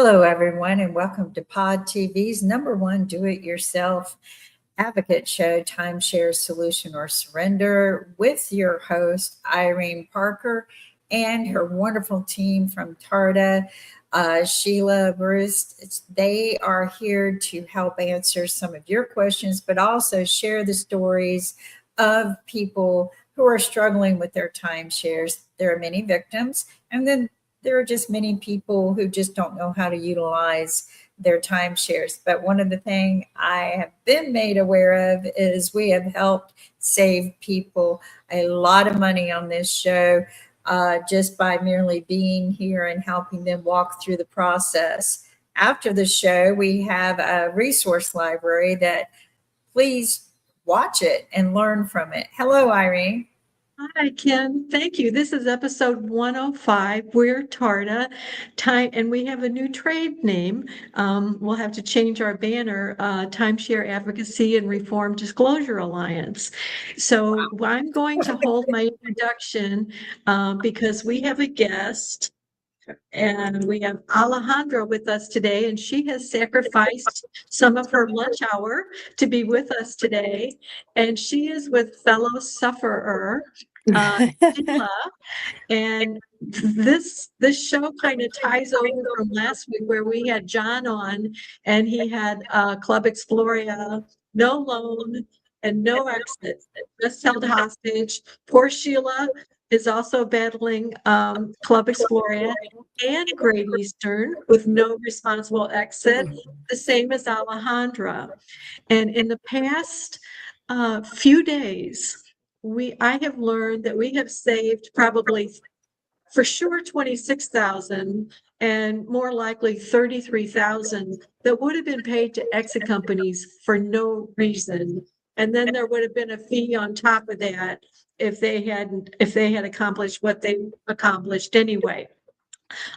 Hello, everyone, and welcome to Pod TV's number one do-it-yourself advocate show, Timeshare Solution or Surrender, with your host, Irene Parker, and her wonderful team from Tarda, Sheila, Bruce. They are here to help answer some of your questions, but also share the stories of people who are struggling with their timeshares. There are many victims, and then there are just many people who just don't know how to utilize their timeshares. But one of the things I have been made aware of is we have helped save people a lot of money on this show just by merely being here and helping them walk through the process. After the show, we have a resource library that please watch it and learn from it. Hello, Irene. Hi, Kim. Thank you. This is episode 105. We're Tarda, and we have a new trade name. We'll have to change our banner, Timeshare Advocacy and Reform Disclosure Alliance. So I'm going to hold my introduction because we have a guest. And we have Alejandra with us today, and she has sacrificed some of her lunch hour to be with us today. And she is with fellow sufferer, Sheila. And this show kind of ties over from last week where we had John on, and he had Club Exploria, no loan and no exit, just held hostage. Poor Sheila is also battling Club Exploria and Great Eastern with no responsible exit, the same as Alejandra. And in the past few days, I have learned that we have saved probably for sure 26,000 and more likely 33,000 that would have been paid to exit companies for no reason. And then there would have been a fee on top of that if they had accomplished what they accomplished anyway.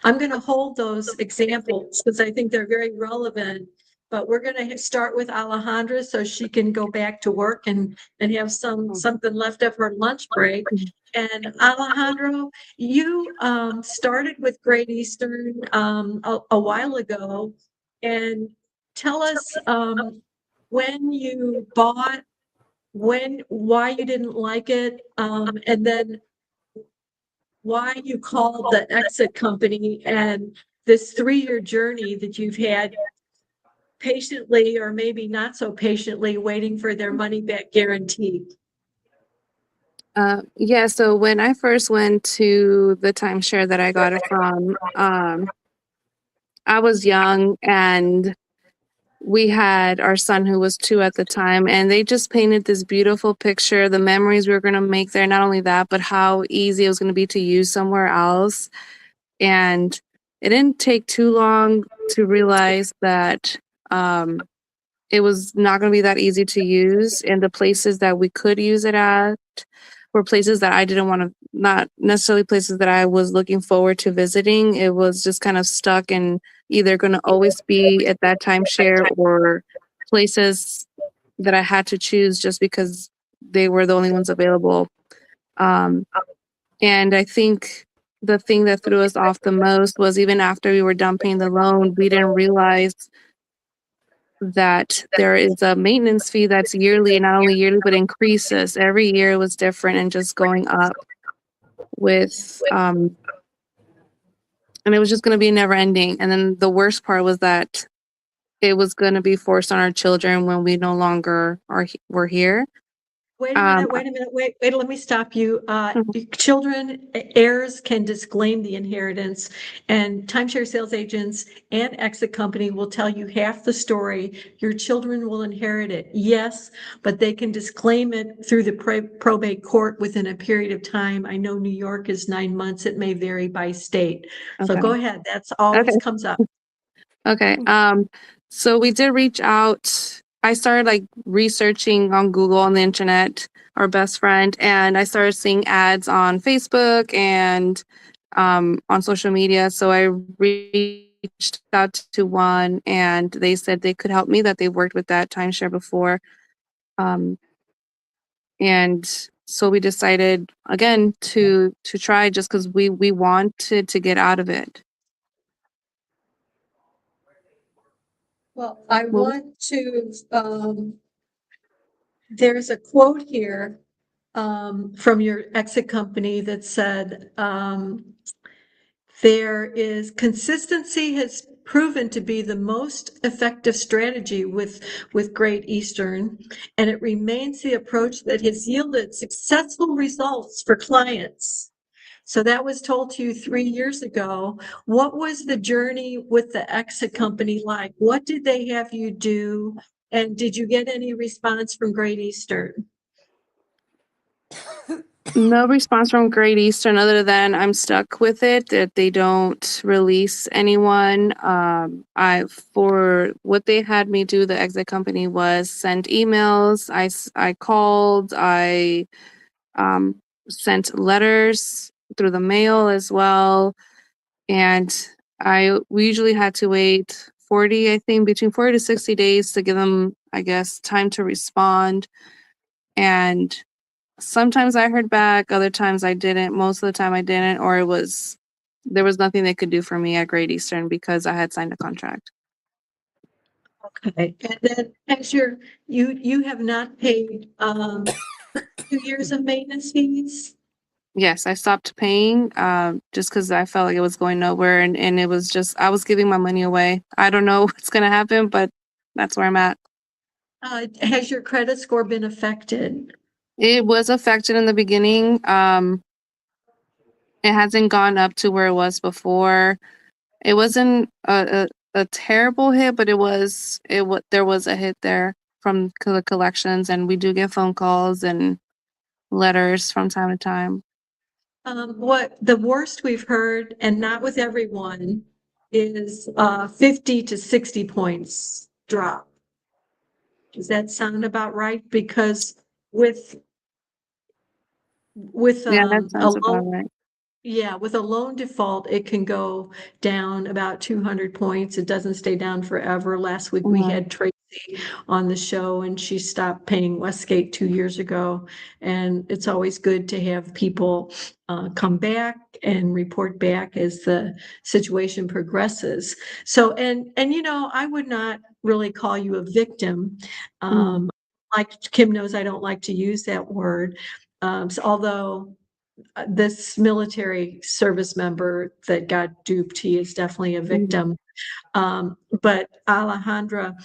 I'm going to hold those examples because I think they're very relevant. But we're going to start with Alejandra so she can go back to work and have something left of her lunch break. And Alejandro, you started with Great Eastern a while ago, and tell us when you bought, why you didn't like it, and then why you called the exit company and this 3-year journey that you've had patiently or maybe not so patiently waiting for their money back guarantee. Yeah, so when I first went to the timeshare that I got it from, I was young and we had our son who was 2 at the time, and they just painted this beautiful picture, the memories we were going to make there. Not only that, but how easy it was going to be to use somewhere else. And it didn't take too long to realize that it was not going to be that easy to use. And the places that we could use it at were places that I didn't want to, not necessarily places that I was looking forward to visiting. It was just kind of stuck in either going to always be at that timeshare or places that I had to choose just because they were the only ones available. And I think the thing that threw us off the most was even after we were done paying the loan, we didn't realize that there is a maintenance fee that's yearly, not only yearly, but increases. Every year was different and just going up with, and it was just going to be never ending. And then the worst part was that it was going to be forced on our children when we no longer were here. Wait a minute, let me stop you. Children, heirs can disclaim the inheritance, and timeshare sales agents and exit company will tell you half the story. Your children will inherit it, yes, but they can disclaim it through the probate court within a period of time. I know New York is 9 months. It may vary by state. So go ahead. That's always comes up. Okay. So we did reach out. I started like researching on Google, on the internet, our best friend, and I started seeing ads on Facebook and on social media. So I reached out to one, and they said they could help me, that they worked with that timeshare before. And so we decided again to try, just because we wanted to get out of it. Well, I Well, want to, there's a quote here from your exit company that said, there is consistency has proven to be the most effective strategy with Great Eastern, and it remains the approach that has yielded successful results for clients. So that was told to you 3 years ago. What was the journey with the exit company like? What did they have you do? And did you get any response from Great Eastern? no response from Great Eastern other than I'm stuck with it, that they don't release anyone. For what they had me do, the exit company was send emails. I called, I um, sent letters through the mail as well. And we usually had to wait 40, I think, between 40 to 60 days to give them, I guess, time to respond. And sometimes I heard back, other times I didn't. Most of the time I didn't, or there was nothing they could do for me at Great Eastern because I had signed a contract. Okay, and then as you have not paid 2 years of maintenance fees? Yes, I stopped paying just because I felt like it was going nowhere, and it was just I was giving my money away. I don't know what's gonna happen, but that's where I'm at. Has your credit score been affected? It was affected in the beginning. It hasn't gone up to where it was before. It wasn't a terrible hit, but there was a hit there from the collections, and we do get phone calls and letters from time to time. What the worst we've heard, and not with everyone, is 50 to 60 points drop. Does that sound about right? Because with Yeah, that a sounds about low right. Yeah, with a loan default, it can go down about 200 points. It doesn't stay down forever. Last week we Mhm. had Tracy on the show and she stopped paying Westgate 2 years ago. And it's always good to have people come back and report back as the situation progresses. So, and I would not really call you a victim. Mhm. Like Kim knows, I don't like to use that word. Although this military service member that got duped, he is definitely a Mhm. victim. But Alejandra,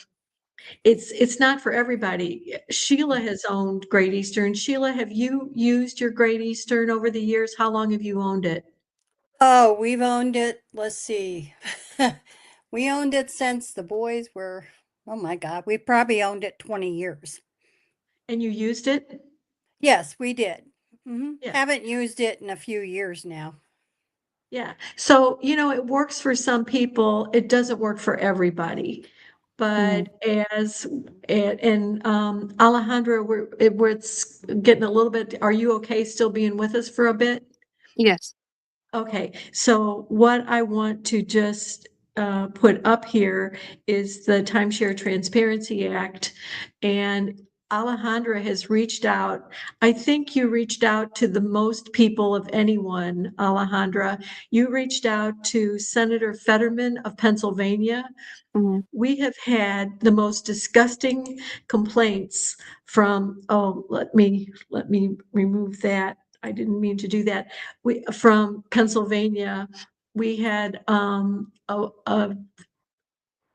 it's not for everybody. Sheila has owned Great Eastern. Sheila, have you used your Great Eastern over the years? How long have you owned it? Oh, we've owned it. Let's see. We owned it since the boys were, oh my God, we probably owned it 20 years. And you used it? Yes, we did. Yeah. Haven't used it in a few years now. Yeah. So, it works for some people. It doesn't work for everybody. Mhm. But Alejandra, it's getting a little bit, are you okay still being with us for a bit? Yes. Okay, so what I want to just put up here is the Timeshare Transparency Act. And Alejandra has reached out. I think you reached out to the most people of anyone, Alejandra. You reached out to Senator Fetterman of Pennsylvania. Mhm. We have had the most disgusting complaints from, oh, let me remove that. I didn't mean to do that. From Pennsylvania, we had a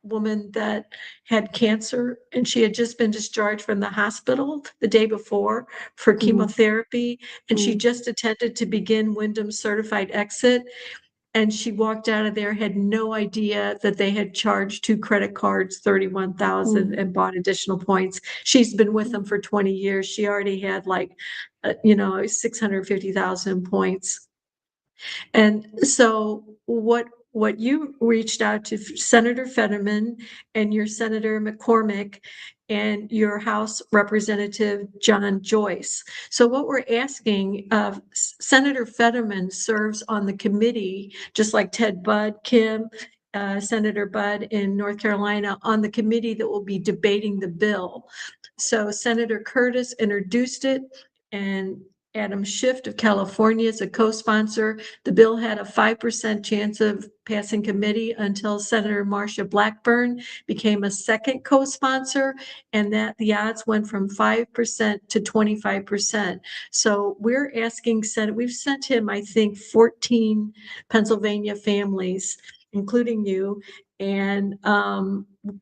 woman that had cancer and she had just been discharged from the hospital the day before for Mhm. chemotherapy, and she Mhm. just attempted to begin Wyndham's certified exit. And she walked out of there, had no idea that they had charged two credit cards, 31,000, Mhm. and bought additional points. She's been with them for 20 years. She already had 650,000 points. And so what you reached out to Senator Fetterman and your Senator McCormick and your House Representative John Joyce. So what we're asking of Senator Fetterman serves on the committee, just like Ted Budd, Kim, Senator Budd in North Carolina, on the committee that will be debating the bill. So Senator Curtis introduced it, and Adam Schiff of California is a co-sponsor. The bill had a 5% chance of passing committee until Senator Marsha Blackburn became a second co-sponsor, and that the odds went from 5% to 25%. So we're asking Senate, we've sent him, I think, 14 Pennsylvania families, including you, and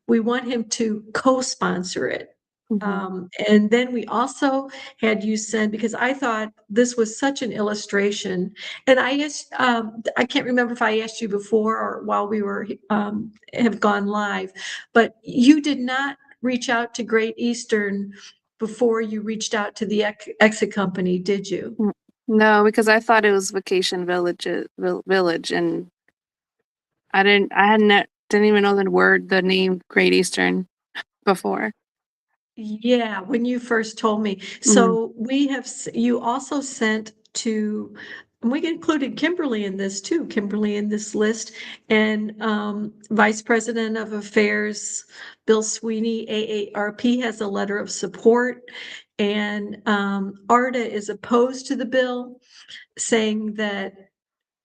we want him to co-sponsor it. And then we also had you send, because I thought this was such an illustration. And I asked, I can't remember if I asked you before or while we were, have gone live, but you did not reach out to Great Eastern before you reached out to the exit company, did you? No, because I thought it was Vacation Village, and didn't even know the name Great Eastern before. Yeah, when you first told me. So we have, you also sent to, and we included Kimberly in this too, Kimberly in this list, and Vice President of Affairs, Bill Sweeney, AARP has a letter of support, and ARDA is opposed to the bill, saying that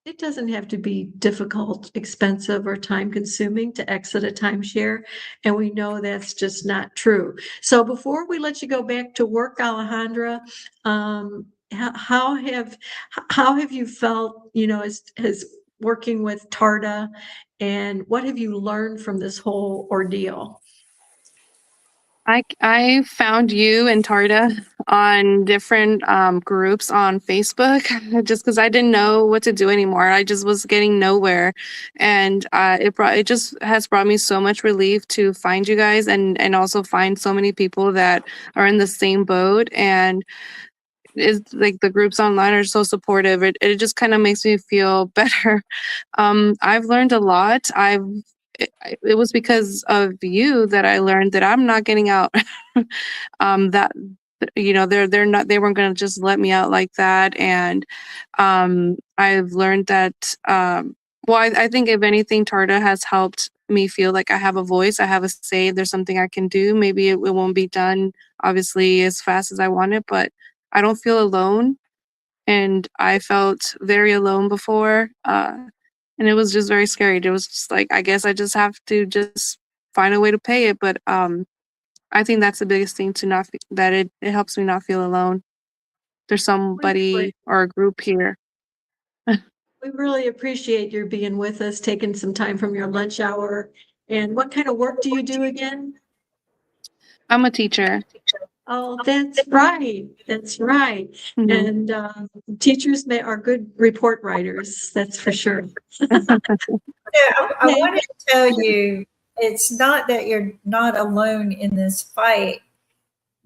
it doesn't have to be difficult, expensive, or time consuming to exit a timeshare. And we know that's just not true. So before we let you go back to work, Alejandra, how have you felt, as working with Tarda, and what have you learned from this whole ordeal? I found you and Tarda on different groups on Facebook just because I didn't know what to do anymore. I just was getting nowhere, and it just has brought me so much relief to find you guys and also find so many people that are in the same boat. And it's like the groups online are so supportive. It just kind of makes me feel better. I've learned a lot. It was because of you that I learned that I'm not getting out. That they weren't going to just let me out like that. And I've learned that I think if anything, Tarda has helped me feel like I have a voice, I have a say, there's something I can do. Maybe it won't be done obviously as fast as I want it, but I don't feel alone. And I felt very alone before. And it was just very scary. It was just like, I guess I just have to just find a way to pay it. But I think that's the biggest thing, to not that it helps me not feel alone. There's somebody or a group here. We really appreciate your being with us, taking some time from your lunch hour. And what kind of work do you do again? I'm a teacher. Oh, that's right. That's right. Mhm. And teachers are good report writers, that's for sure. Yeah, I want to tell you, it's not that you're not alone in this fight,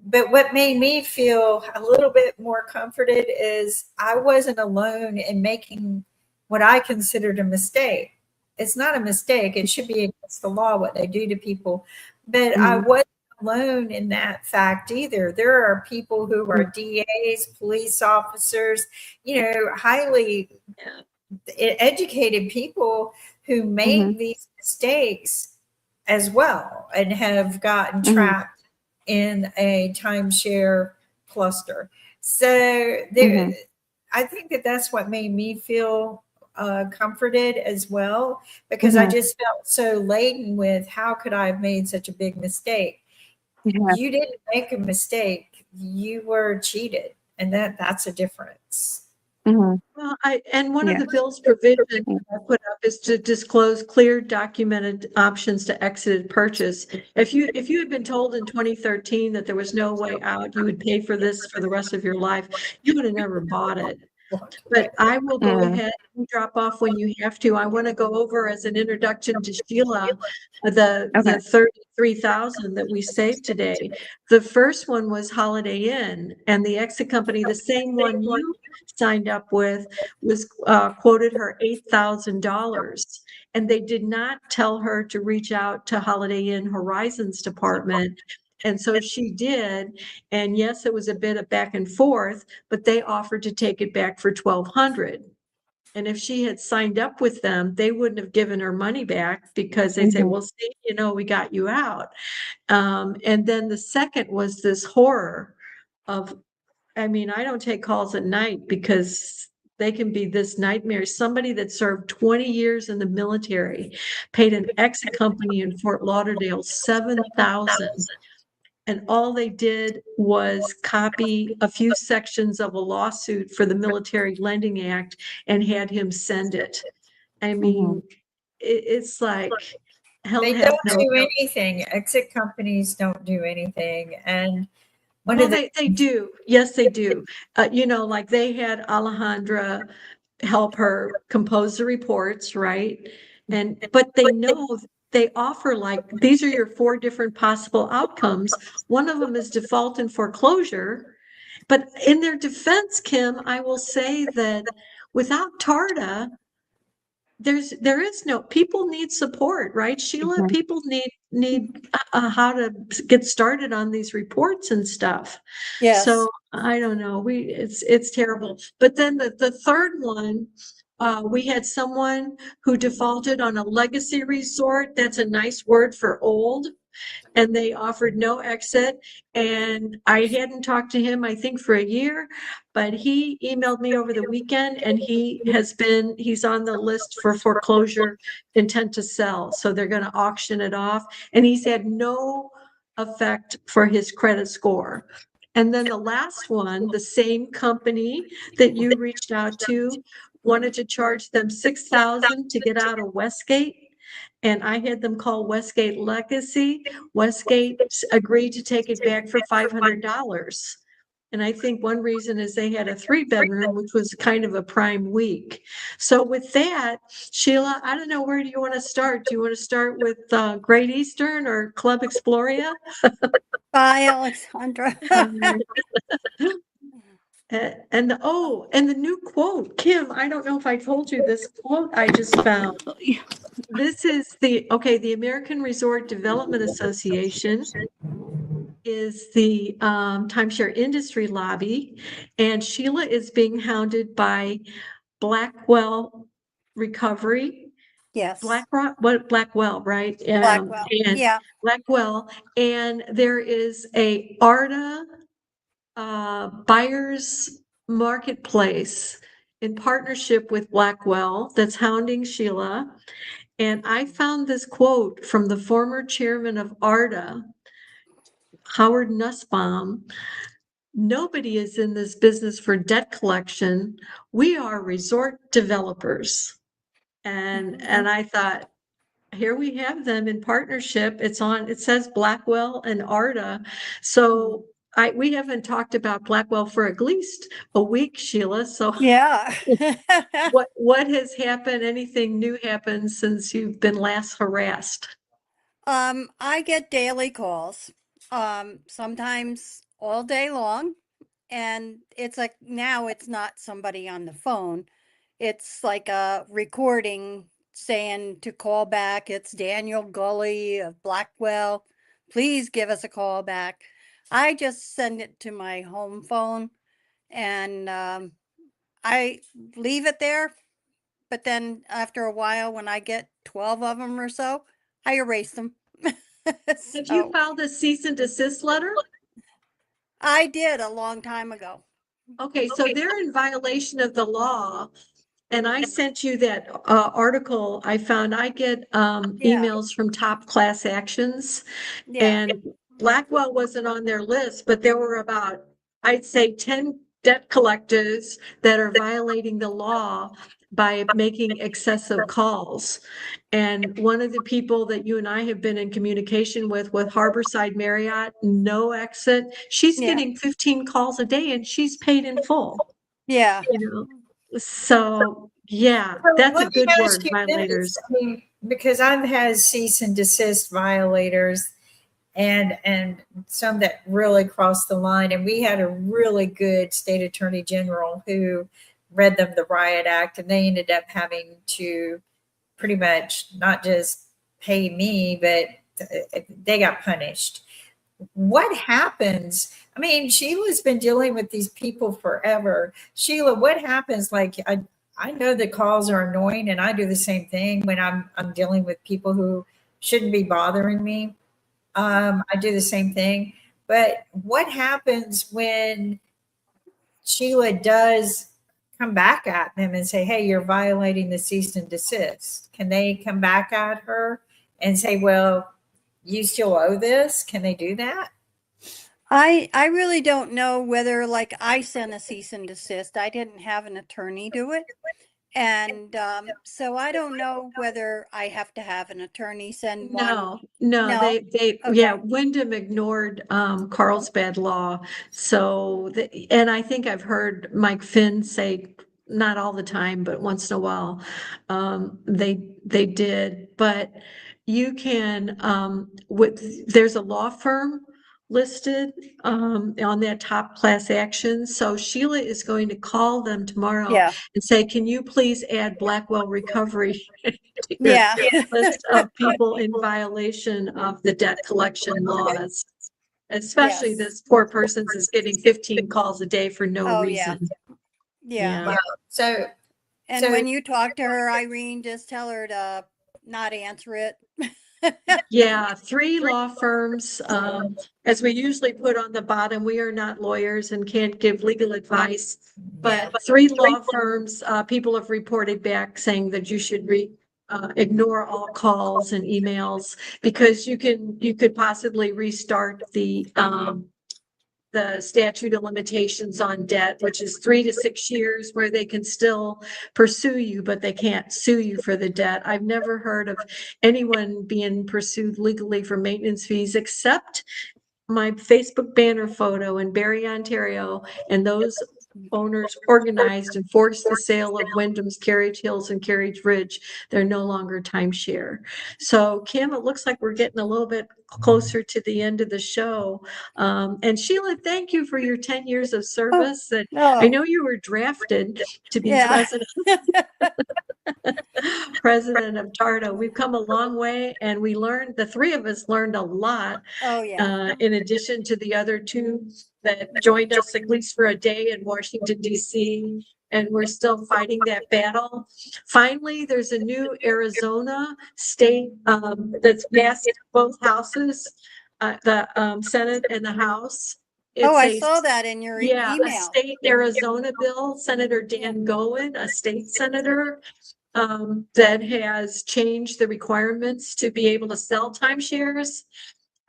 but what made me feel a little bit more comforted is I wasn't alone in making what I considered a mistake. It's not a mistake. It should be against the law what they do to people. But I wasn't alone in that fact either. There are people who are DAs, police officers, highly educated people who make these mistakes as well and have gotten trapped in a timeshare cluster. So there, I think that that's what made me feel comforted as well, because I just felt so laden with how could I have made such a big mistake? Yeah. You didn't make a mistake. You were cheated, and that's a difference. Well, one of the bill's provisions I put up is to disclose clear documented options to exit purchase. If you had been told in 2013 that there was no way out, you would pay for this for the rest of your life, you would have never bought it. But I will go ahead and drop off when you have to. I want to go over as an introduction to Sheila, the 33,000 that we saved today. The first one was Holiday Inn, and the exit company, the same one you signed up with, was quoted her $8,000. And they did not tell her to reach out to Holiday Inn Horizons department. And so she did. And yes, it was a bit of back and forth, but they offered to take it back for $1,200. And if she had signed up with them, they wouldn't have given her money back, because they say, well, see, we got you out. And then the second was this horror of I mean, I don't take calls at night because they can be this nightmare. Somebody that served 20 years in the military paid an exit company in Fort Lauderdale 7,000, and all they did was copy a few sections of a lawsuit for the Military Lending Act and had him send it. I mean, it's like hell They has don't no. do anything. Exit companies don't do anything. And one Well, of the they do. Yes, they do. Like they had Alejandra help her compose the reports, right? But they know they offer like, these are your 4 different possible outcomes. One of them is default and foreclosure. But in their defense, Kim, I will say that without Tarda, there is no, people need support, right, Sheila? Mhm. People need how to get started on these reports and stuff. Yes. So I don't know, it's terrible. But then the third one, we had someone who defaulted on a legacy resort. That's a nice word for old. And they offered no exit. And I hadn't talked to him, I think, for a year, but he emailed me over the weekend and he's on the list for foreclosure, intent to sell. So they're going to auction it off. And he's had no effect for his credit score. And then the last one, the same company that you reached out to wanted to charge them $6,000 to get out of Westgate. And I had them call Westgate Legacy. Westgate agreed to take it back for $500. And I think one reason is they had a 3-bedroom, which was kind of a prime week. So with that, Sheila, I don't know, where do you want to start? Do you want to start with Great Eastern or Club Exploria? Bye, Alexandra. And the new quote, Kim, I don't know if I told you this quote I just found. This is the American Resort Development Association is the timeshare industry lobby, and Sheila is being hounded by Blackwell Recovery, Yes. Blackwell, right? Blackwell. And Yeah. Blackwell, and there is a ARDA buyers marketplace in partnership with Blackwell that's hounding Sheila. And I found this quote from the former chairman of ARDA, Howard Nussbaum. Nobody is in this business for debt collection. We are resort developers. And I thought, here we have them in partnership. It says Blackwell and ARDA. So we haven't talked about Blackwell for at least a week, Sheila. So Yeah. what has happened? Anything new happened since you've been last harassed? I get daily calls, sometimes all day long. And it's like now it's not somebody on the phone. It's like a recording saying to call back. It's Daniel Gully of Blackwell. Please give us a call back. I just send it to my home phone and I leave it there. But then after a while, when I get 12 of them or so, I erase them. Have you So filed a cease and desist letter? I did a long time ago. Okay, so they're in violation of the law. And I sent you that article I found. I get Yeah. emails from Top Class Actions, Yeah. and Blackwell wasn't on their list, but there were about, I'd say, 10 debt collectors that are violating the law by making excessive calls. And one of the people that you and I have been in communication with Harborside Marriott, no exit, she's Yeah. getting 15 calls a day and she's paid in full, Yeah. you know? So, yeah, So that's a let me good ask word, you violators. this. I mean, because I've had cease and desist violators and some that really crossed the line. And we had a really good state attorney general who read them the riot act, and they ended up having to pretty much not just pay me, but they got punished. What happens? I mean, Sheila's been dealing with these people forever. Sheila, what happens? Like, I know the calls are annoying, and I do the same thing when I'm dealing with people who shouldn't be bothering me. I do the same thing. But what happens when Sheila does come back at them and say, hey, you're violating the cease and desist, can they come back at her and say, well, you still owe this? Can they do that? I really don't know whether, like, I sent a cease and desist. I didn't have an attorney do it. And so I don't know whether I have to have an attorney send one. No, No? yeah, Okay. Wyndham ignored Carlsbad law. So, and I think I've heard Mike Finn say, not all the time, but once in a while, they did. But you can, there's a law firm listed on that top class action. So Sheila is going to call them tomorrow Yeah. and say, can you please add Blackwell Recovery to your Yeah. list of people in violation of the debt collection laws? Especially Yes. this poor person's is getting 15 calls a day for no Oh, yeah. reason. Yeah. Yeah. So, And so when you talk to her, Irene, just tell her to not answer it. Yeah, 3 law firms. As we usually put on the bottom, we are not lawyers and can't give legal advice. But 3 law firms, people have reported back saying that you should ignore all calls and emails because you could possibly restart the statute of limitations on debt, which is 3 to 6 years where they can still pursue you, but they can't sue you for the debt. I've never heard of anyone being pursued legally for maintenance fees except my Facebook banner photo in Barrie, Ontario, and those owners organized and forced the sale of Wyndham's Carriage Hills and Carriage Ridge. They're no longer timeshare. So Kim, it looks like we're getting a little bit closer to the end of the show. And Sheila, thank you for your 10 years of service. And I No. know you were drafted to be Yeah. president of Tarda. We've come a long way and we learned, the 3 of us learned a lot. Oh, yeah. In addition to the other 2 that joined us at least for a day in Washington, DC, and we're still fighting that battle. Finally, there's a new Arizona state that's passed both houses, the Senate and the House. Oh, I It's saw that in your a email. state Arizona bill. Senator Dan Gowen, a state senator, that has changed the requirements to be able to sell timeshares.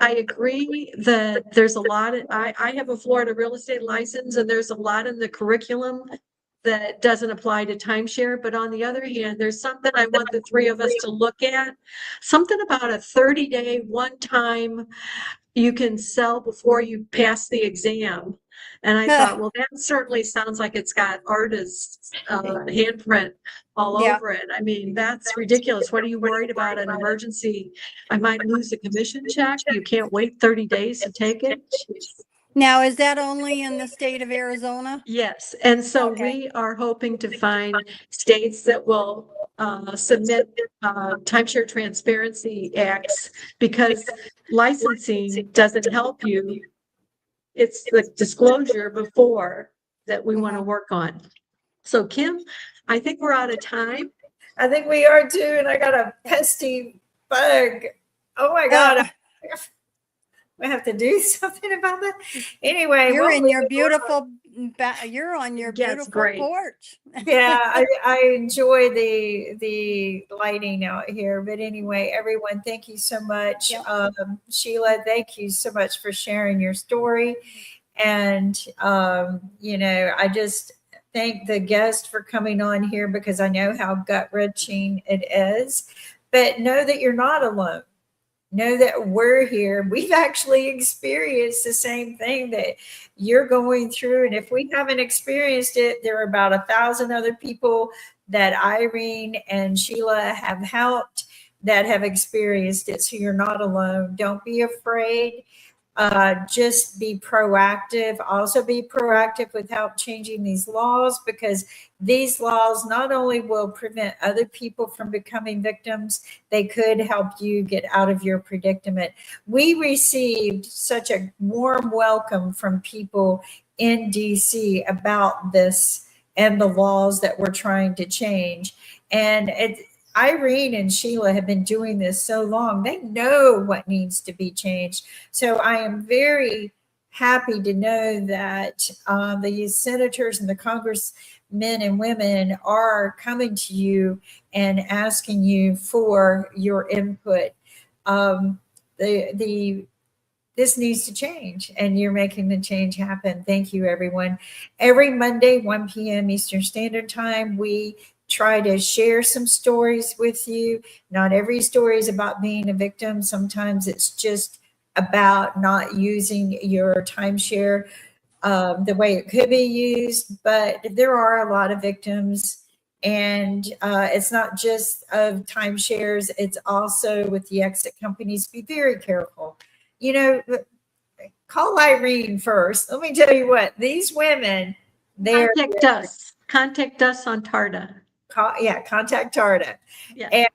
I agree that there's a lot, I have a Florida real estate license and there's a lot in the curriculum that doesn't apply to timeshare, but on the other hand, there's something I want the 3 of us to look at. Something about a 30-day one-time you can sell before you pass the exam. And I thought, well, that certainly sounds like it's got artist's handprint all Yeah. over it. I mean, that's ridiculous. What are you worried about? An emergency? I might lose a commission check. You can't wait 30 days to take it. Jeez. Now, is that only in the state of Arizona? Yes, and so Okay. we are hoping to find states that will submit timeshare transparency acts because licensing doesn't help you. It's the disclosure before that we want to work on. So Kim, I think we're out of time. I think we are too, and I got a pesky bug. Oh my God. We have to do something about that. Anyway, You're we'll in leave your it beautiful, you're on your Yeah, it's beautiful great. porch. yeah, I enjoy the lighting out here. But anyway, everyone, thank you so much. Yep. Sheila, thank you so much for sharing your story. And I just thank the guest for coming on here because I know how gut-wrenching it is. But know that you're not alone. Know that we're here. We've actually experienced the same thing that you're going through. And if we haven't experienced it, there are about 1,000 other people that Irene and Sheila have helped that have experienced it. So you're not alone. Don't be afraid. Just be proactive. Also be proactive with help changing these laws because these laws not only will prevent other people from becoming victims, they could help you get out of your predicament. We received such a warm welcome from people in DC about this and the laws that we're trying to change. And Irene and Sheila have been doing this so long, they know what needs to be changed. So I am very happy to know that the senators and the congressmen and women are coming to you and asking you for your input. This needs to change, and you're making the change happen. Thank you, everyone. Every Monday, 1 p.m. Eastern Standard Time, we try to share some stories with you. Not every story is about being a victim. Sometimes it's just about not using your timeshare the way it could be used. But there are a lot of victims, and it's not just of timeshares, it's also with the exit companies. Be very careful. You know, call Irene first. Let me tell you what, these women, they're Contact us on Tarda. Contact Tarda. Yeah. And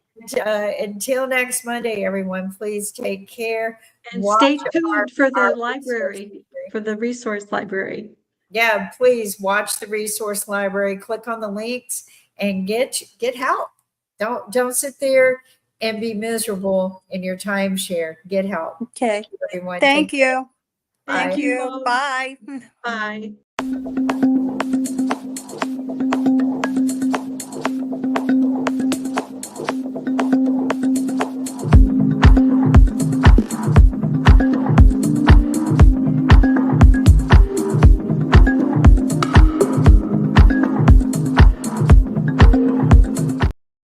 until next Monday, everyone, please take care. And Watch stay tuned for the our library, for the resource library. Yeah, please watch the resource library, click on the links and get help. Don't sit there and be miserable in your timeshare. Get help. Okay. Everyone, Thank take care. you. Bye. Thank you. all. Bye. Bye.